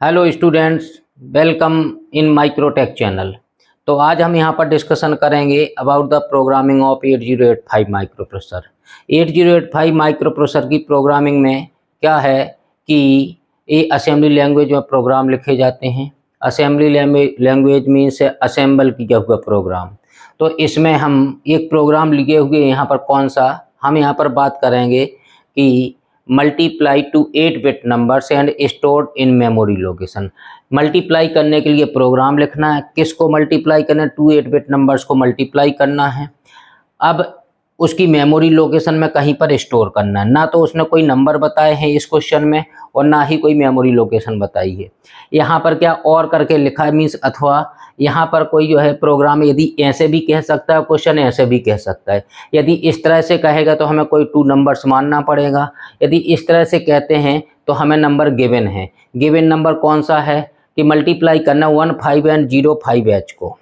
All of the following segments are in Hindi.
Hello students, welcome in Microtek channel. तो आज हम यहाँ पर डिस्कशन करेंगे about the programming of 8085 microprocessor. 8085 microprocessor की प्रोग्रामिंग में क्या है कि ये असेंबली लैंग्वेज में प्रोग्राम लिखे जाते हैं। असेंबली लैंग्वेज मीन्स असेंबल किया हुआ प्रोग्राम। तो इसमें हम एक प्रोग्राम लिखे हुए यहाँ पर कौन सा हम यहाँ पर बात करेंगे कि multiply two 8 bit numbers and stored in memory location. Multiply करने के लिए प्रोग्राम लिखना है। किसको मल्टीप्लाई करना है? 8 बिट नंबर्स को मल्टीप्लाई करना है। अब उसकी मेमोरी लोकेशन में कहीं पर स्टोर करना है। ना तो उसने कोई नंबर बताए हैं इस क्वेश्चन में और ना ही कोई मेमोरी लोकेशन बताई है। यहाँ पर क्या और करके लिखा है मीन्स अथवा यहाँ पर कोई जो है प्रोग्राम यदि ऐसे भी कह सकता है, क्वेश्चन ऐसे भी कह सकता है। यदि इस तरह से कहेगा तो हमें कोई 2 नंबर्स मानना पड़ेगा। यदि इस तरह से कहते हैं तो हमें नंबर गिवन है। गिवन नंबर कौन सा है कि मल्टीप्लाई करना 15 एंड 05 एच को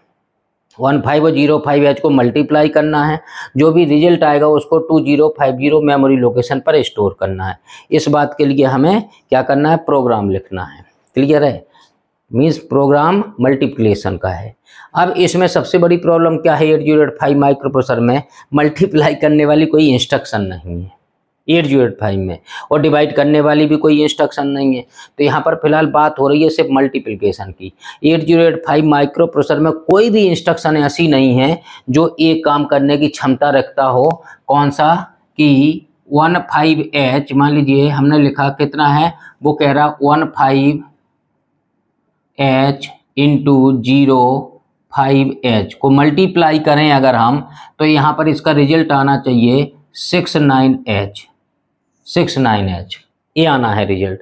15 और 05 एच को मल्टीप्लाई करना है। जो भी रिजल्ट आएगा उसको 2050 मेमोरी लोकेशन पर स्टोर करना है। इस बात के लिए हमें क्या करना है? प्रोग्राम लिखना है। क्लियर है? मीन्स प्रोग्राम मल्टीप्लिकेशन का है। अब इसमें सबसे बड़ी प्रॉब्लम क्या है? 8085 माइक्रोप्रोसेसर में मल्टीप्लाई करने वाली कोई इंस्ट्रक्शन नहीं है 8085 में, और डिवाइड करने वाली भी कोई इंस्ट्रक्शन नहीं है। तो यहाँ पर फिलहाल बात हो रही है सिर्फ मल्टीप्लिकेशन की। 8085 माइक्रोप्रोसेसर में कोई भी इंस्ट्रक्शन ऐसी नहीं है जो एक काम करने की क्षमता रखता हो। कौन सा कि 15H मान लीजिए हमने लिखा कितना है, वो कह रहा 15H इंटू 05H को मल्टीप्लाई करें अगर हम, तो यहाँ पर इसका रिजल्ट आना चाहिए 69H ये आना है रिजल्ट।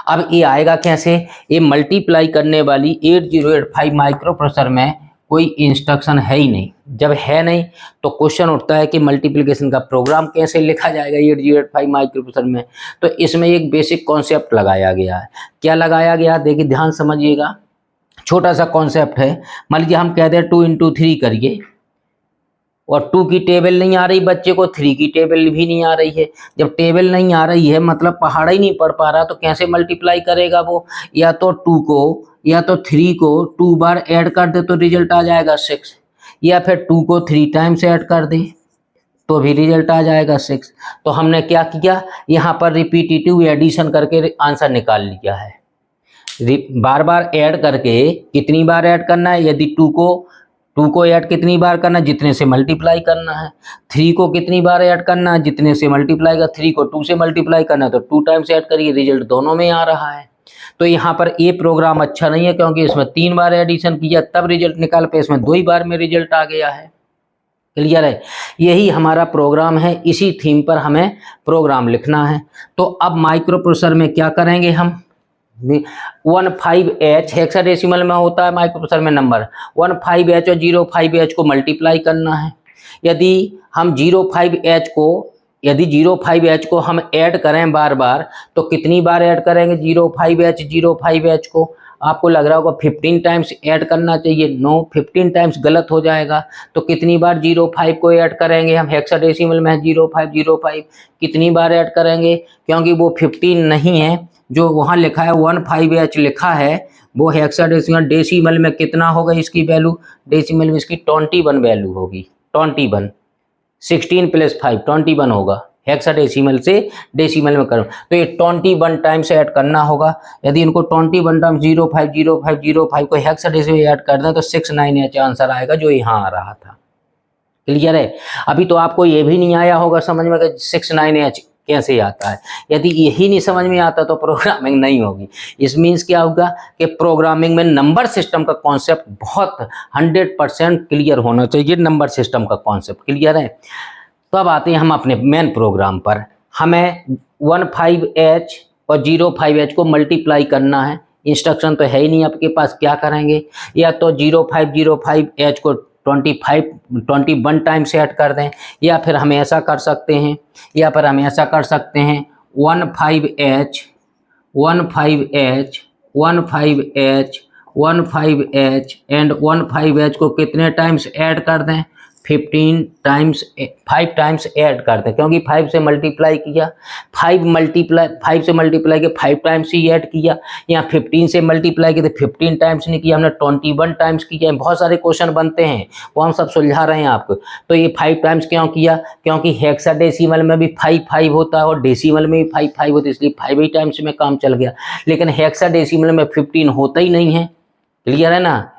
अब ये आएगा कैसे? ये मल्टीप्लाई करने वाली 8085 माइक्रोप्रोसेसर में कोई इंस्ट्रक्शन है ही नहीं। जब है नहीं तो क्वेश्चन उठता है कि मल्टीप्लिकेशन का प्रोग्राम कैसे लिखा जाएगा 8085 माइक्रोप्रोसेसर में। तो इसमें एक बेसिक कॉन्सेप्ट लगाया गया है। क्या लगाया गया? देखिए ध्यान समझिएगा। छोटा सा कॉन्सेप्ट है। मान लीजिए हम कहते हैं 2 इंटू 3 करिए और 2 की टेबल नहीं आ रही बच्चे को, 3 की टेबल भी नहीं आ रही है। जब टेबल नहीं आ रही है मतलब पहाड़ा ही नहीं पढ़ पा रहा, तो कैसे मल्टीप्लाई करेगा वो? या तो 2 को या तो 3 को 2 बार ऐड कर दे तो रिजल्ट आ जाएगा 6, या फिर 2 को 3 टाइम्स ऐड कर दे तो भी रिजल्ट आ जाएगा 6। तो हमने क्या किया? यहाँ पर रिपीटिटिव एडिशन करके आंसर निकाल लिया है। बार बार ऐड करके कितनी बार ऐड करना है? यदि 2 को ऐड कितनी बार करना है? जितने से मल्टीप्लाई करना है। 3 को कितनी बार ऐड करना है? जितने से मल्टीप्लाई का 3 को 2 से मल्टीप्लाई करना है तो 2 टाइम्स ऐड करिए, रिजल्ट दोनों में आ रहा है। तो यहाँ पर ये प्रोग्राम अच्छा नहीं है क्योंकि इसमें 3 बार एडिशन किया तब रिजल्ट निकाल पे, इसमें 2 ही बार में रिजल्ट आ गया है। क्लियर है? यही हमारा प्रोग्राम है। इसी थीम पर हमें प्रोग्राम लिखना है। तो अब माइक्रोप्रोसेसर में क्या करेंगे हम? 15H हेक्साडेसिमल में होता है माइक्रोप्रोसेसर में नंबर। 15H और 05H को मल्टीप्लाई करना है। यदि हम 05H को हम ऐड करें बार बार तो कितनी बार ऐड करेंगे 05H को? आपको लग रहा होगा 15 टाइम्स ऐड करना चाहिए। नो, 15 टाइम्स गलत हो जाएगा। तो कितनी बार 05 को ऐड करेंगे हम? हेक्साडेसिमल में है 05 कितनी बार ऐड करेंगे? क्योंकि वो 15 नहीं है, जो वहाँ लिखा है 15H लिखा है वो हेक्साडेसिमल। डेसिमल में कितना होगा इसकी वैल्यू? डेसिमल में इसकी 21 वैल्यू होगी। 21 16 + 5 21 होगा। हेक्साडेसिमल से डेसिमल में करो तो ये 21 टाइम्स ऐड करना होगा। यदि इनको 21 टाइम्स 05 को हेक्साडेसिमल ऐड कर दें तो 69H आंसर आएगा जो यहाँ आ रहा था। क्लियर है? अभी तो आपको ये भी नहीं आया होगा समझ में कि 69H कैसे आता है। यदि यही नहीं समझ में आता तो प्रोग्रामिंग नहीं होगी। इस मीन्स क्या होगा कि प्रोग्रामिंग में नंबर सिस्टम का कॉन्सेप्ट बहुत 100% क्लियर होना चाहिए। नंबर सिस्टम का कॉन्सेप्ट क्लियर है? तो अब आते हैं हम अपने मेन प्रोग्राम पर। हमें 15H और 05H को मल्टीप्लाई करना है। इंस्ट्रक्शन तो है ही नहीं आपके पास, क्या करेंगे? या तो 05H को 21 टाइम्स ऐड कर दें, या फिर हम ऐसा कर सकते हैं 15H एंड 15H को कितने टाइम्स ऐड कर दें? 15 टाइम्स 5 टाइम्स ऐड करते हैं, क्योंकि 5 से मल्टीप्लाई किया, 5 से मल्टीप्लाई के 5 टाइम्स ही ऐड किया। यहाँ 15 से मल्टीप्लाई किया तो 15 टाइम्स नहीं किया, हमने 21 टाइम्स किया। बहुत सारे क्वेश्चन बनते हैं, वो हम सब सुलझा रहे हैं आपको। तो ये 5 टाइम्स क्यों किया? क्योंकि हेक्साडेसिमल में भी 5 होता है और डेसिमल में भी 5 होता है, इसलिए 5 ही टाइम्स में काम चल गया। लेकिन हेक्साडेसिमल में 15 होता ही नहीं है, क्लियर है ना?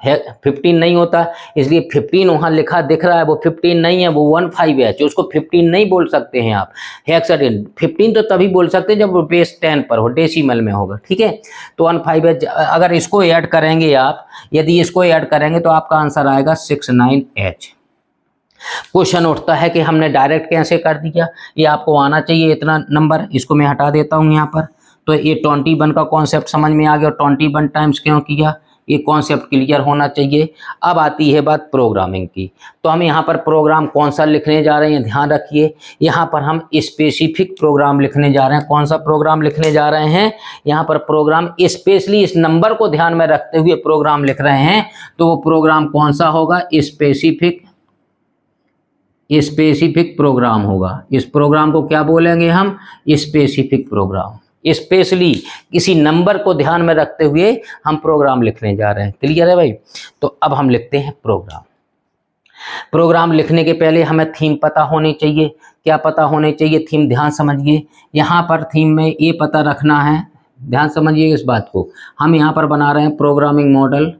15 नहीं होता, इसलिए 15 वहाँ लिखा दिख रहा है, वो 15 नहीं है, वो 15 है, जो उसको 15 नहीं बोल सकते हैं आप। हेक्साडेसिमल 15 तो तभी बोल सकते हैं जब वो बेस 10 पर हो, डेसिमल में होगा, ठीक है। तो 15 है। अगर इसको ऐड करेंगे आप, यदि इसको ऐड करेंगे तो आपका आंसर आएगा 69H। क्वेश्चन उठता है कि हमने डायरेक्ट कैसे कर दिया, ये आपको आना चाहिए इतना नंबर। इसको मैं हटा देता हूँ यहाँ पर। तो ये 21 का कॉन्सेप्ट समझ में आ गया, 21 टाइम्स क्यों किया, ये कॉन्सेप्ट क्लियर होना चाहिए। अब आती है बात प्रोग्रामिंग की। तो हम यहाँ पर प्रोग्राम कौन सा लिखने जा रहे हैं, ध्यान रखिए। यहाँ पर हम स्पेसिफिक प्रोग्राम लिखने जा रहे हैं। कौन सा प्रोग्राम लिखने जा रहे हैं? यहाँ पर प्रोग्राम स्पेशली इस नंबर को ध्यान में रखते हुए प्रोग्राम लिख रहे हैं। तो वो प्रोग्राम कौन सा होगा? स्पेसिफिक प्रोग्राम होगा। इस प्रोग्राम को क्या बोलेंगे हम? Specific programme. स्पेशली किसी नंबर को ध्यान में रखते हुए हम प्रोग्राम लिखने जा रहे हैं, क्लियर है भाई? तो अब हम लिखते हैं प्रोग्राम। प्रोग्राम लिखने के पहले हमें थीम पता होनी चाहिए। क्या पता होनी चाहिए? थीम ध्यान समझिए। यहाँ पर थीम में ये पता रखना है, ध्यान समझिए इस बात को। हम यहाँ पर बना रहे हैं प्रोग्रामिंग मॉडल।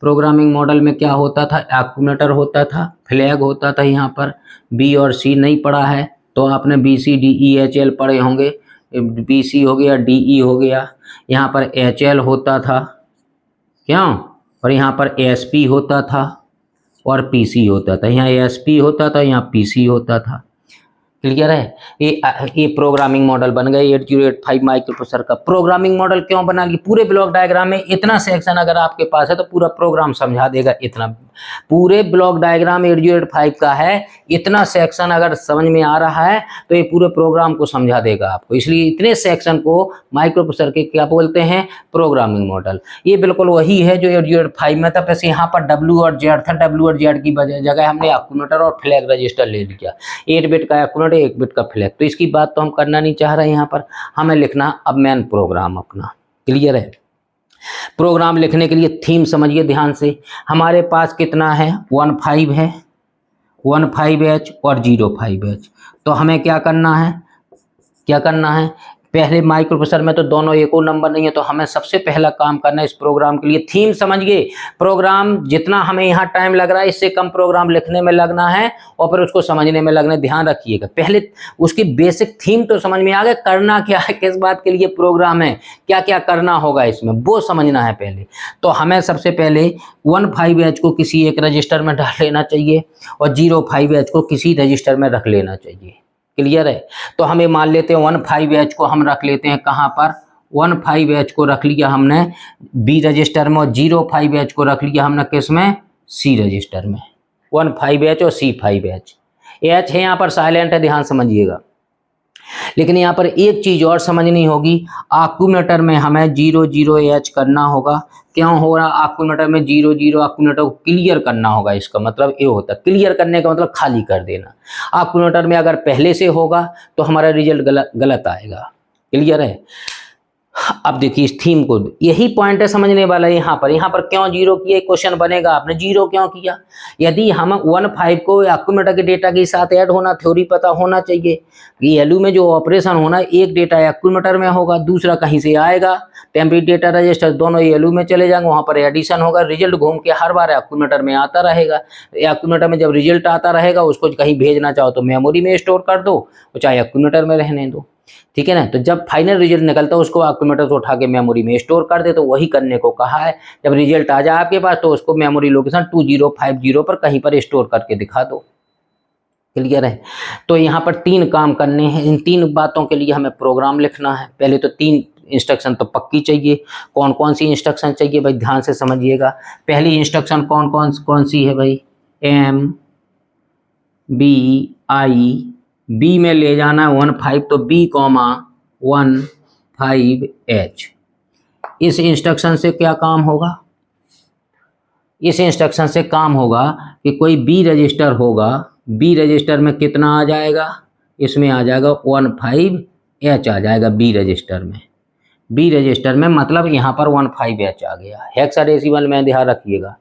प्रोग्रामिंग मॉडल में क्या होता था? एक्यूमुलेटर होता था, फ्लैग होता था। यहाँ पर बी और सी नहीं पढ़ा है तो आपने BCDEHL पढ़े होंगे। BC हो गया, DE हो गया। यहाँ पर HL होता था, क्यों? और यहाँ पर SP होता था और PC होता था। यहाँ SP होता था, यहाँ PC होता था, क्लियर है? ये प्रोग्रामिंग मॉडल बन गए 8085 माइक्रोप्रोसेसर का। प्रोग्रामिंग मॉडल क्यों बना? कि पूरे ब्लॉक डायग्राम में इतना सेक्शन अगर आपके पास है तो पूरा प्रोग्राम समझा देगा। इतना पूरे ब्लॉक डायग्राम 8085 का है, इतना सेक्शन अगर समझ में आ रहा है तो ये पूरे प्रोग्राम को समझा देगा आपको। इसलिए इतने सेक्शन को माइक्रोप्रोसेसर के क्या बोलते हैं? Programming model. ये बिल्कुल वही है जो 8085 में था, बस यहाँ पर W और Z था। W और Z की जगह हमने एक्यूमुलेटर और फ्लैग रजिस्टर ले लिया। 8 बिट का एक्यूमुलेटर, 1 बिट का फ्लैग। तो इसकी बात तो हम करना नहीं चाह रहे हैं। यहाँ पर हमें लिखना अब मेन प्रोग्राम अपना, क्लियर है? प्रोग्राम लिखने के लिए थीम समझिए ध्यान से। हमारे पास कितना है? 15 है, 15H और 05H। तो हमें क्या करना है? पहले माइक्रोप्रोसेसर में तो दोनों एक और नंबर नहीं है, तो हमें सबसे पहला काम करना है इस प्रोग्राम के लिए थीम समझिए। प्रोग्राम जितना हमें यहाँ टाइम लग रहा है इससे कम प्रोग्राम लिखने में लगना है और फिर उसको समझने में लगना है। ध्यान रखिएगा, पहले उसकी बेसिक थीम तो समझ में आ गया, करना क्या है, किस बात के लिए प्रोग्राम है, क्या क्या करना होगा इसमें, वो समझना है पहले। तो हमें सबसे पहले 15H को किसी एक रजिस्टर में डाल लेना चाहिए और 05H को किसी रजिस्टर में रख लेना चाहिए, क्लियर है? तो हमें मान लेते हैं 15H को हम रख लेते हैं कहाँ पर? 15H को रख लिया हमने B रजिस्टर में और 05H को रख लिया हमने किस में? C रजिस्टर में। 15H और C5H। H है यहाँ पर साइलेंट है, ध्यान समझिएगा। लेकिन यहाँ पर एक चीज और समझनी होगी, एक्यूमुलेटर में हमें 00H करना होगा। क्यों हो रहा? एक्यूमुलेटर में 00 एक्यूमुलेटर को क्लियर करना होगा। इसका मतलब ये होता है, क्लियर करने का मतलब खाली कर देना। एक्यूमुलेटर में अगर पहले से होगा तो हमारा रिजल्ट गलत आएगा, क्लियर है? अब देखिए इस थीम को, यही पॉइंट है समझने वाला है। यहाँ पर क्यों 0 किया? क्वेश्चन बनेगा, आपने 0 क्यों किया? यदि हम 15 को एक्यूमुलेटर के डेटा के साथ ऐड होना, थ्योरी पता होना चाहिए कि एलयू में जो ऑपरेशन होना, एक डेटा एक्यूमुलेटर में होगा, दूसरा कहीं से आएगा, टेम्परेरी डेटा रजिस्टर, दोनों एलयू में चले जाएंगे, वहाँ पर एडिशन होगा, रिजल्ट घूम के हर बार एक्यूमुलेटर में आता रहेगा। एक्यूमुलेटर में जब रिजल्ट आता रहेगा उसको कहीं भेजना चाहो तो मेमोरी में स्टोर कर दो, चाहे एक्यूमुलेटर में रहने दो, ठीक है ना? तो जब फाइनल रिजल्ट निकलता है उसको एक्यूमुलेटर से उठा के मेमोरी में स्टोर कर दे, तो वही करने को कहा है। जब रिजल्ट आ जाए आपके पास तो उसको मेमोरी लोकेशन 2050 पर कहीं पर स्टोर करके दिखा दो, क्लियर है? तो यहाँ पर 3 काम करने हैं। इन 3 बातों के लिए हमें प्रोग्राम लिखना है। पहले तो 3 इंस्ट्रक्शन तो पक्की चाहिए। कौन कौन सी इंस्ट्रक्शन चाहिए भाई? ध्यान से समझिएगा। पहली इंस्ट्रक्शन कौन सी है भाई? MBI, B में ले जाना है 15, तो B, 15H। इस इंस्ट्रक्शन से क्या काम होगा? इस इंस्ट्रक्शन से काम होगा कि कोई B रजिस्टर होगा, बी रजिस्टर में कितना आ जाएगा, इसमें आ जाएगा 15H आ जाएगा बी रजिस्टर में। बी रजिस्टर में मतलब यहाँ पर 15H आ गया। हेक्साडेसिमल में ध्यान रखिएगा,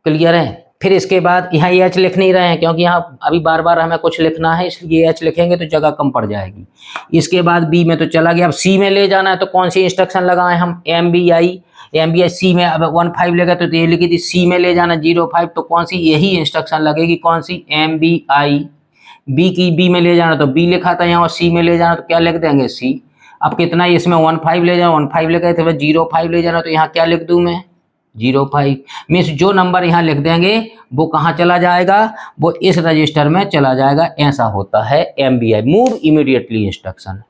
क्लियर है। फिर इसके बाद यहाँ H लिख नहीं रहे हैं क्योंकि यहाँ अभी बार बार हमें कुछ लिखना है, इसलिए H लिखेंगे तो जगह कम पड़ जाएगी। इसके बाद बी में तो चला गया, अब सी में ले जाना है तो कौन सी इंस्ट्रक्शन लगाएं हम, MBI सी में। अब 15 लेगा तो ये लिखी थी सी में ले जाना 05, तो कौन सी, यही इंस्ट्रक्शन लगेगी, कौन सी, MBI। बी की बी में ले जाना तो बी लिखा था यहाँ, और सी में ले जाना तो क्या लिख देंगे, सी। अब कितना इसमें 15 ले जाओ, 15 ले गए थे, 05 ले जाना तो यहाँ क्या लिख दूँ मैं, 05। मीन्स जो नंबर यहाँ लिख देंगे वो कहाँ चला जाएगा, वो इस रजिस्टर में चला जाएगा। ऐसा होता है MBI, move immediately instruction.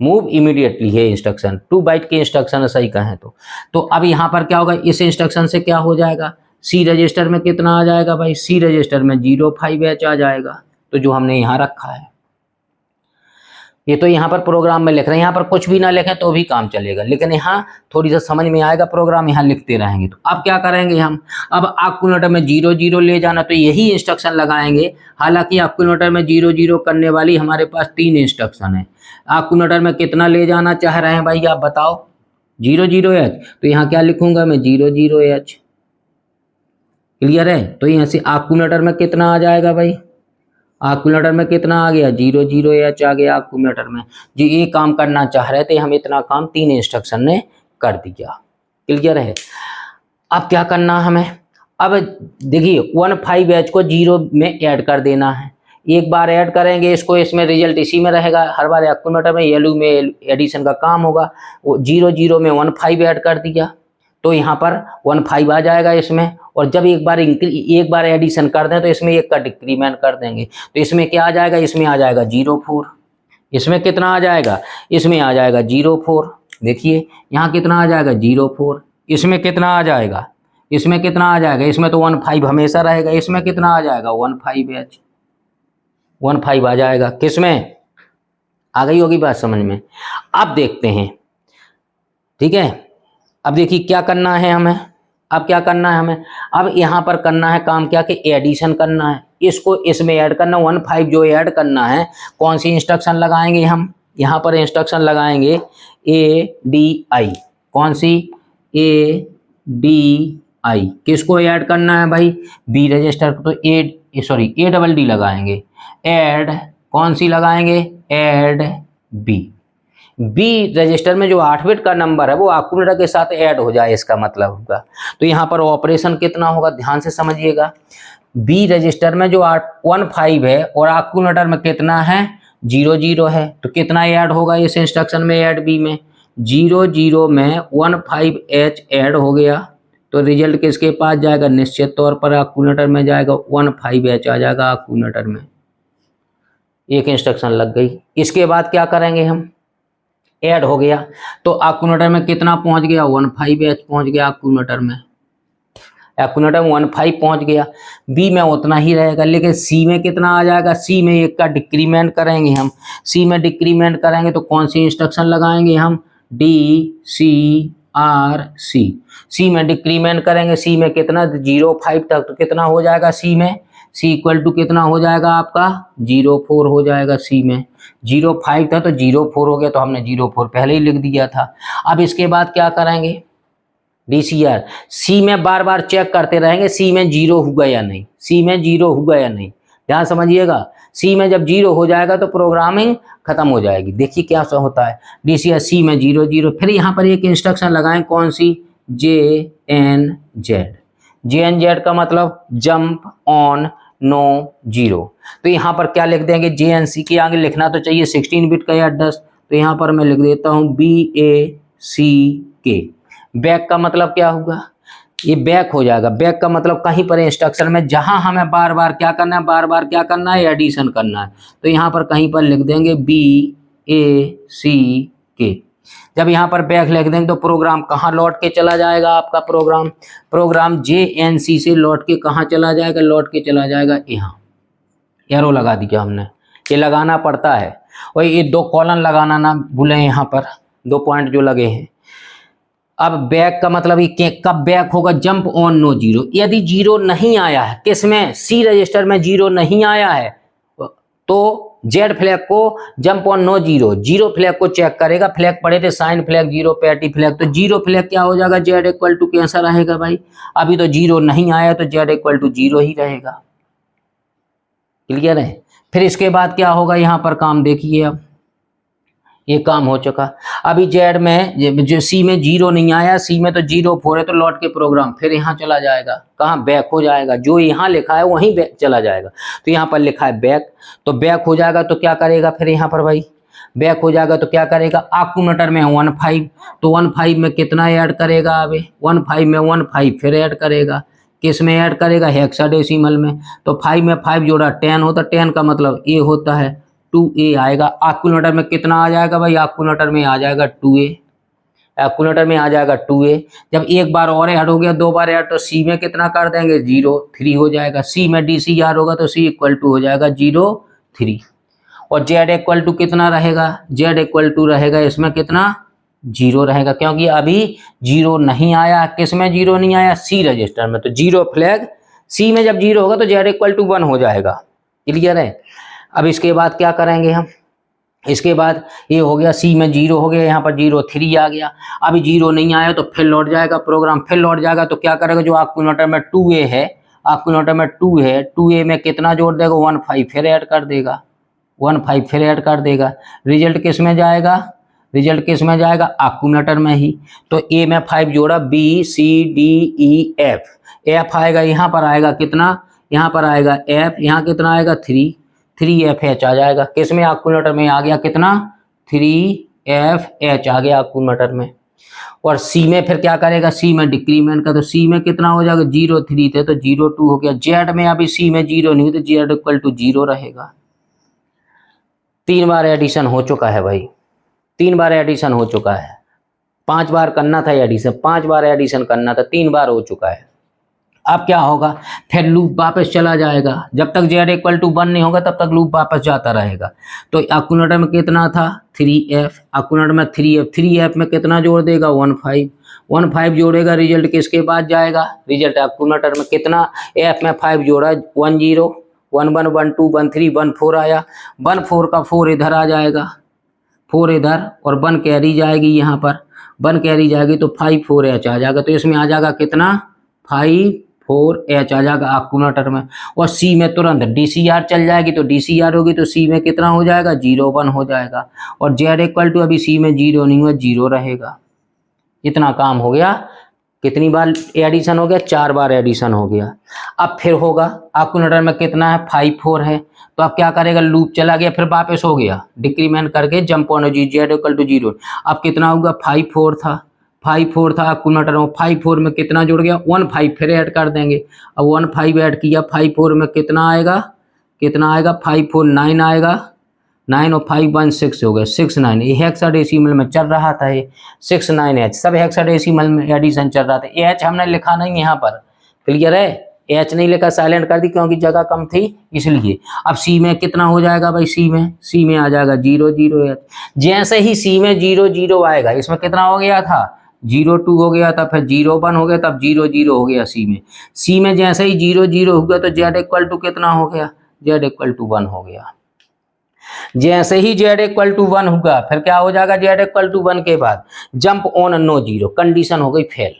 Move immediately है इंस्ट्रक्शन, 2 बाइट की इंस्ट्रक्शन सही कहें तो अब यहाँ पर क्या होगा, इस इंस्ट्रक्शन से क्या हो जाएगा, सी रजिस्टर में कितना आ जाएगा भाई, सी रजिस्टर में 05H आ जाएगा, तो जो हमने यहाँ रखा है। ये तो यहाँ पर प्रोग्राम में लिख रहे हैं, यहाँ पर कुछ भी ना लिखें तो भी काम चलेगा, लेकिन यहाँ थोड़ी सा समझ में आएगा, प्रोग्राम यहाँ लिखते रहेंगे। तो अब क्या करेंगे हम, अब कैलकुलेटर में 00 ले जाना तो यही इंस्ट्रक्शन लगाएंगे। हालांकि कैलकुलेटर में 00 करने वाली हमारे पास 3 इंस्ट्रक्शन है। कैलकुलेटर में कितना ले जाना चाह रहे हैं भाई आप बताओ, 00H, तो यहाँ क्या लिखूंगा मैं, 00H, क्लियर है। तो यहाँ से कैलकुलेटर में कितना आ जाएगा भाई, कैलकुलेटर में कितना आ गया, 00H आ गया कैलकुलेटर में। जो ये काम करना चाह रहे थे हम, इतना काम 3 इंस्ट्रक्शन ने कर दिया, क्लियर है। अब क्या करना हमें, अब देखिए 15H को 0 में ऐड कर देना है। एक बार ऐड करेंगे इसको, इसमें रिजल्ट इसी में रहेगा। हर बार कैलकुलेटर में येलो में एडिशन का काम होगा। वो 00 में 15 ऐड कर दिया तो यहाँ पर 15 आ जाएगा इसमें। और जब एक बार एडिशन कर दें तो इसमें एक का डिक्रीमेंट कर देंगे, तो इसमें क्या आ जाएगा, इसमें आ जाएगा 04। इसमें कितना आ जाएगा, इसमें आ जाएगा 04। देखिए यहाँ कितना आ जाएगा, 04। इसमें कितना आ जाएगा, इसमें कितना आ जाएगा, इसमें तो 15 हमेशा रहेगा। इसमें कितना आ जाएगा, 15H, 15 आ जाएगा। किसमें आ गई होगी बात समझ में। अब देखते हैं, ठीक है। अब देखिए क्या करना है हमें, अब क्या करना है हमें, अब यहाँ पर करना है काम क्या, कि एडिशन करना है। इसको इसमें ऐड करना, 15 जो ऐड करना है, कौन सी इंस्ट्रक्शन लगाएंगे हम, यहाँ पर इंस्ट्रक्शन लगाएंगे ADI। कौन सी, ADI। किसको ऐड करना है भाई, बी रजिस्टर को, तो ADD लगाएंगे। ऐड कौन सी लगाएंगे, ऐड बी रजिस्टर में जो 8 बिट का नंबर है वो कैलकुलेटर के साथ ऐड हो जाए, इसका मतलब होगा। तो यहाँ पर ऑपरेशन कितना होगा, ध्यान से समझिएगा। बी रजिस्टर में जो 15 है और कैलकुलेटर में कितना है, 00 है, तो कितना ऐड होगा इस इंस्ट्रक्शन में, ऐड बी में 00 में 15H ऐड हो गया, तो रिजल्ट किसके पास जाएगा, निश्चित तौर पर कैलकुलेटर में जाएगा, 15H आ जाएगा कैलकुलेटर में। एक इंस्ट्रक्शन लग गई। इसके बाद क्या करेंगे हम, ऐड हो गया तो कैलकुलेटर में कितना पहुंच गया, 15H पहुंच गया कैलकुलेटर में। कैलकुलेटर में 15 पहुंच गया। बी में उतना ही रहेगा, लेकिन सी में कितना आ जाएगा, सी में एक का डिक्रीमेंट करेंगे हम। सी में डिक्रीमेंट करेंगे तो कौन सी इंस्ट्रक्शन लगाएंगे हम, DCRC। सी में डिक्रीमेंट करेंगे, सी में कितना, 05 तक, तो कितना हो जाएगा सी में, सी इक्वल टू कितना हो जाएगा आपका, 04 हो जाएगा। सी में 05 था तो 04 हो गया, तो हमने 04 पहले ही लिख दिया था। अब इसके बाद क्या करेंगे, DCR। सी में बार बार चेक करते रहेंगे सी में 0 हुआ या नहीं, सी में 0 हुआ या नहीं, ध्यान समझिएगा। सी में जब 0 हो जाएगा तो प्रोग्रामिंग खत्म हो जाएगी। देखिए क्या होता है, DCR सी में 00। फिर यहाँ पर एक इंस्ट्रक्शन लगाएं, कौन सी, JNZ। JNZ का मतलब जंप ऑन नो 0। तो यहाँ पर क्या लिख देंगे, JNC के आगे लिखना तो चाहिए 16 बिट का एड्रेस, तो यहाँ पर मैं लिख देता हूँ BACK। बैक का मतलब क्या होगा, ये बैक हो जाएगा। बैक का मतलब कहीं पर इंस्ट्रक्शन में जहां हमें बार बार क्या करना है, बार बार क्या करना है, एडिशन करना है, तो यहाँ पर कहीं पर लिख देंगे BACK। जब यहाँ पर बैक लिख देंगे तो प्रोग्राम कहाँ लौट के चला जाएगा, आपका प्रोग्राम JNC से लौट के कहाँ चला जाएगा, लौट के चला जाएगा यहाँ। एरो लगा दिया हमने, ये लगाना पड़ता है। और ये 2 कॉलन लगाना ना भूलें, यहाँ पर 2 पॉइंट जो लगे हैं, अब बैक का मतलब ये कब बैक होगा, जंप ऑन नो जीरो। यदि जीरो नहीं आया है, किसमें, सी रजिस्टर में जीरो नहीं आया है, तो जेड फ्लैग को jump on no zero, zero flag को चेक करेगा। फ्लैग पड़े थे sign flag, zero parity flag, तो जीरो फ्लैग क्या हो जाएगा, जेड इक्वल टू कैसा रहेगा भाई, अभी तो जीरो नहीं आया तो जेड इक्वल टू जीरो ही रहेगा। क्लियर है। फिर इसके बाद क्या होगा, यहां पर काम देखिए, अब ये काम हो चुका। अभी जेड में जो सी में जीरो नहीं आया, सी में तो जीरो फोर है, तो लौट के प्रोग्राम फिर यहाँ चला जाएगा, कहाँ, बैक हो जाएगा, जो यहाँ लिखा है वहीं बैक चला जाएगा। तो यहाँ पर लिखा है बैक, तो बैक हो जाएगा तो क्या करेगा फिर यहाँ पर भाई, बैक हो जाएगा तो क्या करेगा, आक्यूमुलेटर में 15, तो 15 में कितना ऐड करेगा, अभी 15 में 15 फिर ऐड करेगा, किस में ऐड करेगा, हेक्साडेसिमल में। तो 5 में 5 जोड़ा 10 होता, 10 का मतलब ए होता है, 2a आएगा। आक्यूमुलेटर में कितना आ जाएगा भाई, आक्यूमुलेटर में आ जाएगा 2a, आक्यूमुलेटर में आ जाएगा 2a। जब एक बार और ऐड हो गया, दो बार ऐड, तो सी में कितना कर देंगे, 0 3 हो जाएगा। सी में DCR होगा तो सी इक्वल टू हो जाएगा 0 3। और जेड इक्वल टू कितना रहेगा, जेड इक्वल टू रहेगा इसमें कितना, 0 रहेगा, क्योंकि अभी 0 नहीं आया। किस में 0 नहीं आया, सी रजिस्टर में, तो जीरो फ्लैग सी में जब 0 होगा तो जेड इक्वल टू 1 हो जाएगा। क्लियर है। अब इसके बाद क्या करेंगे हम, इसके बाद ये हो गया, सी में 0 हो गया, यहाँ पर 0 3 आ गया। अभी 0 नहीं आया तो फिर लौट जाएगा प्रोग्राम, फिर लौट जाएगा तो क्या करेगा, जो आक्यूमुलेटर में 2a है, आक्यूमुलेटर में 2 है, 2a में कितना जोड़ देगा, 15 फिर ऐड कर देगा, 15 फिर ऐड कर देगा। रिजल्ट किस में जाएगा, रिजल्ट किस में जाएगा, आक्यूमुलेटर में ही। तो ए में 5 जोड़ा, B C D E F, F आएगा, यहाँ पर आएगा कितना, यहाँ पर आएगा F, यहाँ कितना आएगा 3FH आ जाएगा। किस में, आक्यूमुलेटर में आ गया कितना, 3FH आ गया आक्यूमुलेटर में। और सी में फिर क्या करेगा, सी में डिक्रीमेंट का, तो सी में कितना हो जाएगा, 0 3 थे तो 0 2 हो गया। जेड में अभी सी में 0 नहीं, तो जेड इक्वल टू 0 रहेगा। 3 बार एडिशन हो चुका है भाई, 3 बार एडिशन हो चुका है, 5 बार करना था एडिशन, 5 बार एडिशन करना था, 3 बार हो चुका है। अब क्या होगा, फिर लूप वापस चला जाएगा, जब तक जेड इक्वल टू 1 नहीं होगा तब तक लूप वापस जाता रहेगा। तो आक्यूमुलेटर में कितना था, 3F, आक्यूमुलेटर में 3F में कितना जोड़ देगा, 15 जोड़ेगा। रिजल्ट किसके बाद जाएगा, रिजल्ट आक्यूमुलेटर में कितना, F में 5 जोड़ा, 10 1 1 1 2 1 3 1 4 आया, 1 4 का 4 इधर आ जाएगा, 4 इधर, और 1 कैरी जाएगी, यहाँ पर 1 कैरी जाएगी तो 5 4H आ जाएगा। तो इसमें आ जाएगा कितना, 5 4H आ जाएगा आक्यूमुलेटर में। और सी में तुरंत DCR चल जाएगी, तो DCR होगी तो सी में कितना हो जाएगा, 0 1 हो जाएगा। और जेड इक्वल टू अभी सी में 0 नहीं हुआ, 0 रहेगा। इतना काम हो गया। कितनी बार एडिशन हो गया, 4 बार एडिशन हो गया। अब फिर होगा, आक्यूमुलेटर में कितना है, 5 4 है, तो अब क्या करेगा, लूप चला गया, फिर वापस हो गया, डिक्रीमेंट करके jump on Z equal to 0। अब कितना होगा, 5 4 था, 5 4 था आक्यूमुलेटर में, 5 4 में कितना जुड़ गया, 15 फिर ऐड कर देंगे। अब 15 ऐड किया, 5 4 में कितना आएगा, कितना आएगा, 5 4 9 आएगा, 9 और 5 1 6 हो गए, 6 9। ये हेक्साडेसिमल में चल रहा था, ये 6 9H सब हेक्साडेसिमल में एडिशन चल रहा था। H हमने लिखा नहीं यहाँ पर, क्लियर है, H नहीं लिखा, साइलेंट कर दी क्योंकि जगह कम थी इसलिए। अब सी में कितना हो जाएगा भाई, सी में आ जाएगा 0 0 H। जैसे ही सी में 0 0 आएगा, इसमें कितना हो गया था, 0 2 हो गया था, फिर 0 1 हो गया, तब 0 0 हो गया सी में जैसे ही 0 0 हो गया तो जेड इक्वल टू कितना हो गया, जेड इक्वल टू 1 हो गया। जैसे ही जेड इक्वल टू 1 होगा, फिर क्या हो जाएगा, जेड इक्वल टू 1 के बाद jump on no zero, condition हो गई fail,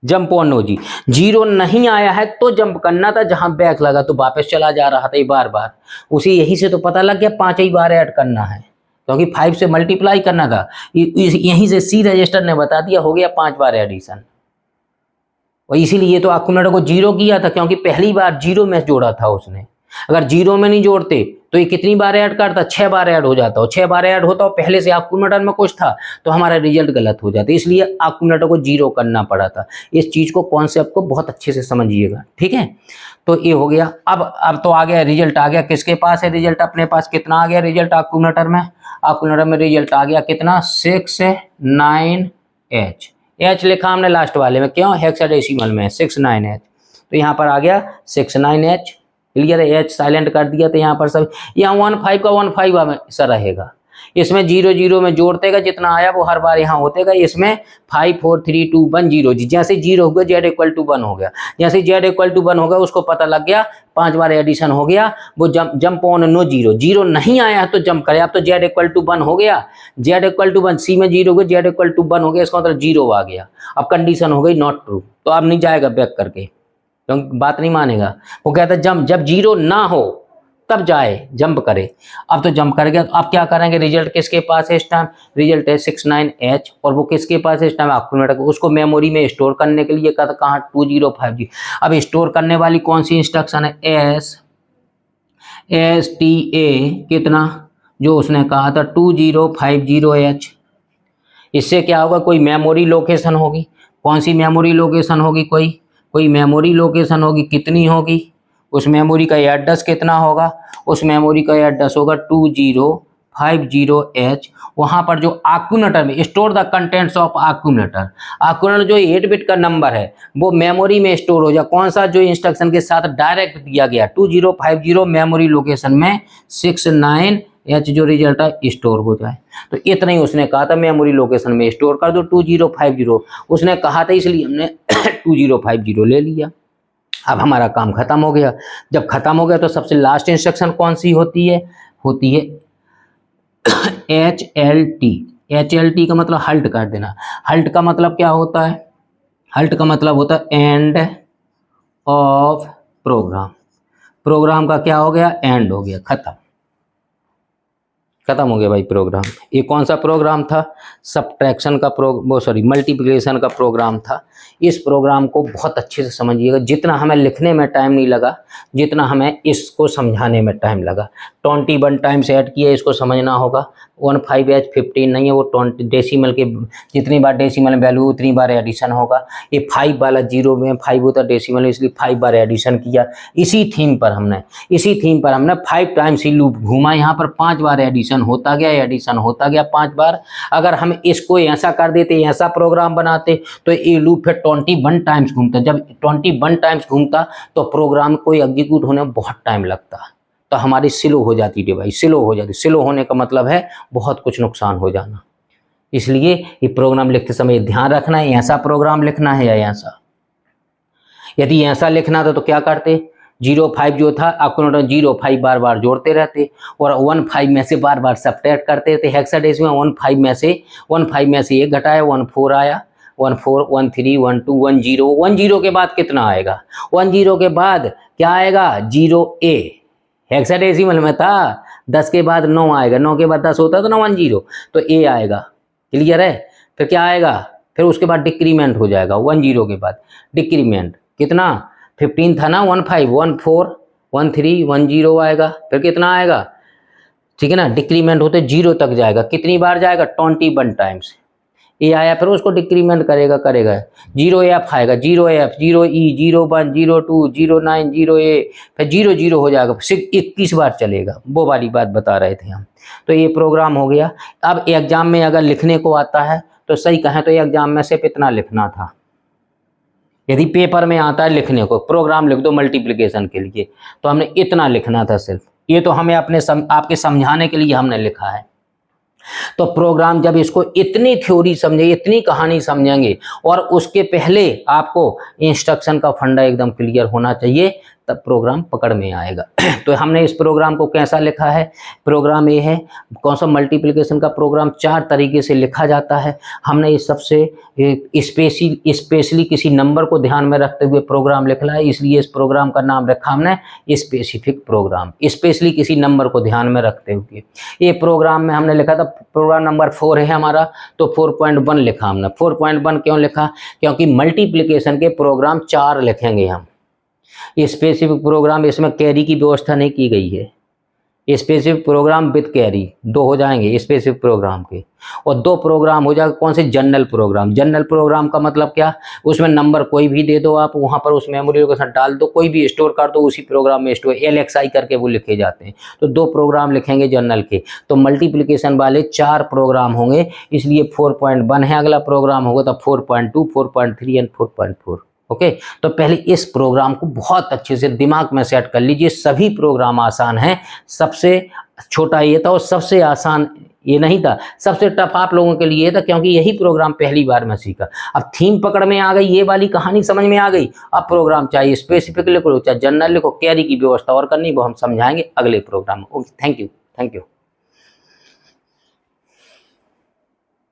jump on no zero नहीं आया है तो जंप करना था, जहां बैक लगा तो वापस चला जा रहा था, बार बार उसे यही से तो पता लग गया 5 ही बार ऐड करना है, क्योंकि 5 से मल्टीप्लाई करना था। यहीं से सी रजिस्टर ने बता दिया, हो गया 5 बार एडिशन। और इसीलिए तो आक्यूमुलेटर को 0 किया था, क्योंकि पहली बार 0 में जोड़ा था उसने। अगर 0 में नहीं जोड़ते तो ये कितनी बार ऐड करता, 6 बार ऐड हो जाता, और 6 बार ऐड होता और पहले से आक्यूमुलेटर में कुछ था तो हमारा रिजल्ट गलत हो जाता, इसलिए आक्यूमुलेटर को 0 करना पड़ा था। इस चीज को, कॉन्सेप्ट को बहुत अच्छे से समझिएगा, ठीक है। तो ये हो गया। अब तो आ गया, रिजल्ट आ गया, किसके पास है रिजल्ट, अपने पास कितना आ गया रिजल्ट आक्यूमुलेटर में, आक्यूमुलेटर में रिजल्ट आ गया कितना, 6 9H। H लिखा हमने लास्ट वाले में, क्यों, हेक्साडेसिमल में 6 9H, तो यहाँ पर आ गया 6 9H। क्लियर है, H साइलेंट कर दिया, तो यहाँ पर सब, यहाँ 15 का 15 हमेशा रहेगा। इसमें 0 0 में जोड़तेगा, जितना आया वो हर बार यहाँ होतेगा। इसमें 5 4 3 2 1 0, जैसे 0 हो गया z इक्वल टू 1 हो गया। जैसे z इक्वल टू 1 हो गया उसको पता लग गया 5 बार एडिशन हो गया, वो जंप ऑन नो 0, 0 नहीं आया तो जंप करे। अब तो z इक्वल टू 1 हो गया, z इक्वल टू 1, सी में 0 हो गया, z इक्वल टू 1 हो गया, इसका मतलब 0 आ गया। अब कंडीशन हो गई नॉट ट्रू, तो अब नहीं जाएगा बैक करके, क्योंकि बात नहीं मानेगा। वो कहता है जंप, जब 0 ना हो तब जाए, जंप करे। अब तो जंप कर गया, तो अब क्या करेंगे, रिजल्ट किसके पास है इस टाइम, रिजल्ट है 69H, और वो किसके पास है इस टाइम, एक्यूमुलेटर। उसको मेमोरी में स्टोर करने के लिए कहता कहाँ, 2050। अब स्टोर करने वाली कौन सी इंस्ट्रक्शन है, STA कितना, जो उसने कहा था 2050H। इससे क्या होगा, कोई मेमोरी लोकेशन होगी, कौन सी मेमोरी लोकेशन होगी, कोई मेमोरी लोकेशन होगी, कितनी होगी, उस मेमोरी का एड्रेस कितना होगा, उस मेमोरी का एड्रेस होगा 2050H। वहाँ पर जो एक्यूमुलेटर में store the contents of accumulator जो 8 बिट का नंबर है वो मेमोरी में स्टोर हो जाए। कौन सा, जो इंस्ट्रक्शन के साथ डायरेक्ट दिया गया 2050 मेमोरी लोकेशन में 69H जो रिजल्ट है स्टोर हो जाए। तो इतना ही उसने कहा था, मेमोरी लोकेशन में स्टोर कर दो 2050, उसने कहा था, इसलिए हमने 2050 ले लिया। अब हमारा काम खत्म हो गया। जब खत्म हो गया तो सबसे लास्ट इंस्ट्रक्शन कौन सी होती है HLT। HLT का मतलब हल्ट कर देना। हल्ट का मतलब क्या होता है, हल्ट का मतलब होता है एंड ऑफ प्रोग्राम। प्रोग्राम का क्या हो गया, एंड हो गया, खत्म हो गया भाई प्रोग्राम। ये कौन सा प्रोग्राम था, सब्ट्रैक्शन का मल्टीप्लिकेशन का प्रोग्राम था। इस प्रोग्राम को बहुत अच्छे से समझिएगा, जितना हमें लिखने में टाइम नहीं लगा जितना हमें इसको समझाने में टाइम लगा। 21 टाइम्स ऐड किया, इसको समझना होगा। 15H 15 नहीं है, वो 20 डेसिमल के जितनी बार डेसिमल वैल्यू उतनी बार एडिशन होगा। ये 5 वाला 0 में 5 होता डेसिमल, इसलिए 5 बार एडिशन किया। इसी थीम पर हमने 5 टाइम्स ही लूप घूमा, यहाँ पर 5 बार एडिशन होता गया 5 बार। अगर हम इसको ऐसा कर देते, ऐसा प्रोग्राम बनाते, तो ये लूप फिर 21 टाइम्स घूमता। जब 21 टाइम्स घूमता तो प्रोग्राम को एग्जीक्यूट होने में बहुत टाइम लगता, तो हमारी स्लो हो जाती डिवाइस, स्लो हो जाती। स्लो होने का मतलब है बहुत कुछ नुकसान हो जाना। इसलिए ये प्रोग्राम लिखते समय ध्यान रखना है, ऐसा प्रोग्राम लिखना है या ऐसा। यदि ऐसा लिखना था तो क्या करते, 05 जो था एक्यूमुलेटर 05 बार बार जोड़ते रहते, और 15 में से बार बार सब्ट्रैक्ट करते थे। हेक्साडेसिमल 15 में से 1 घटाया, 14 आया, 14 13 12 10 के बाद कितना आएगा, 10 के बाद क्या आएगा, 0A। हेक्साडेसिमल में था 10 के बाद 9 आएगा, 9 के बाद 10 होता तो 9 10, तो A आएगा। क्लियर है। फिर क्या आएगा, फिर उसके बाद डिक्रीमेंट हो जाएगा 10 के बाद डिक्रीमेंट कितना, 15 था ना, 15 14 13 10 आएगा। फिर कितना आएगा, ठीक है ना, डिक्रीमेंट होते 0 तक जाएगा। कितनी बार जाएगा, 21 टाइम्स। ए आया, फिर उसको डिक्रीमेंट करेगा 0F आएगा, 0F 0E 01 02 09 0A, फिर 00 हो जाएगा, सिर्फ 21 बार चलेगा। वो वाली बात बता रहे थे हम। तो ये प्रोग्राम हो गया। अब एग्जाम में अगर लिखने को आता है तो सही कहें तो एग्जाम में सिर्फ इतना लिखना था। यदि पेपर में आता है लिखने को, प्रोग्राम लिख दो मल्टीप्लिकेशन के लिए, तो हमने इतना लिखना था सिर्फ। ये तो हमें आपके समझाने के लिए हमने लिखा है। तो प्रोग्राम जब इसको इतनी थ्योरी समझेंगे, इतनी कहानी समझेंगे, और उसके पहले आपको इंस्ट्रक्शन का फंडा एकदम क्लियर होना चाहिए, तब प्रोग्राम पकड़ में आएगा। तो हमने इस प्रोग्राम को कैसा लिखा है, प्रोग्राम ये है, कौन सा मल्टीप्लिकेशन का प्रोग्राम 4 तरीके से लिखा जाता है। हमने इस सबसे स्पेशली किसी नंबर को ध्यान में रखते हुए प्रोग्राम लिखा है, इसलिए इस प्रोग्राम का नाम रखा हमने स्पेसिफिक प्रोग्राम, स्पेशली किसी नंबर को ध्यान में रखते हुए। ये प्रोग्राम में हमने लिखा था, प्रोग्राम नंबर 4 है हमारा, तो 4.1 लिखा हमने। 4.1 क्यों लिखा, क्योंकि मल्टीप्लिकेशन के प्रोग्राम 4 लिखेंगे हम। स्पेसिफिक प्रोग्राम, इसमें कैरी की व्यवस्था नहीं की गई है। स्पेसिफिक प्रोग्राम विद कैरी 2 हो जाएंगे स्पेसिफिक प्रोग्राम के, और 2 प्रोग्राम हो जाएगा कौन से, जनरल प्रोग्राम। जनरल प्रोग्राम का मतलब क्या, उसमें नंबर कोई भी दे दो आप, वहाँ पर उस मेमोरी लोकेशन डाल दो, कोई भी स्टोर कर दो, उसी प्रोग्राम में स्टोर LXI करके वो लिखे जाते हैं। तो 2 प्रोग्राम लिखेंगे जनरल के। तो मल्टीप्लिकेशन वाले 4 प्रोग्राम होंगे, इसलिए 4.1 है। अगला प्रोग्राम होगा तो 4.2 4.3 एंड 4.4। ओके, तो पहले इस प्रोग्राम को बहुत अच्छे से दिमाग में सेट कर लीजिए। सभी प्रोग्राम आसान हैं, सबसे छोटा ये था और सबसे आसान ये नहीं था। सबसे टफ आप लोगों के लिए था, क्योंकि यही प्रोग्राम पहली बार मैं सीखा। अब थीम पकड़ में आ गई, ये वाली कहानी समझ में आ गई। अब प्रोग्राम चाहिए स्पेसिफिक लिखो चाहे जनरल लिखो, कैरी की व्यवस्था और करनी वो हम समझाएंगे अगले प्रोग्राम में। Okay, thank you.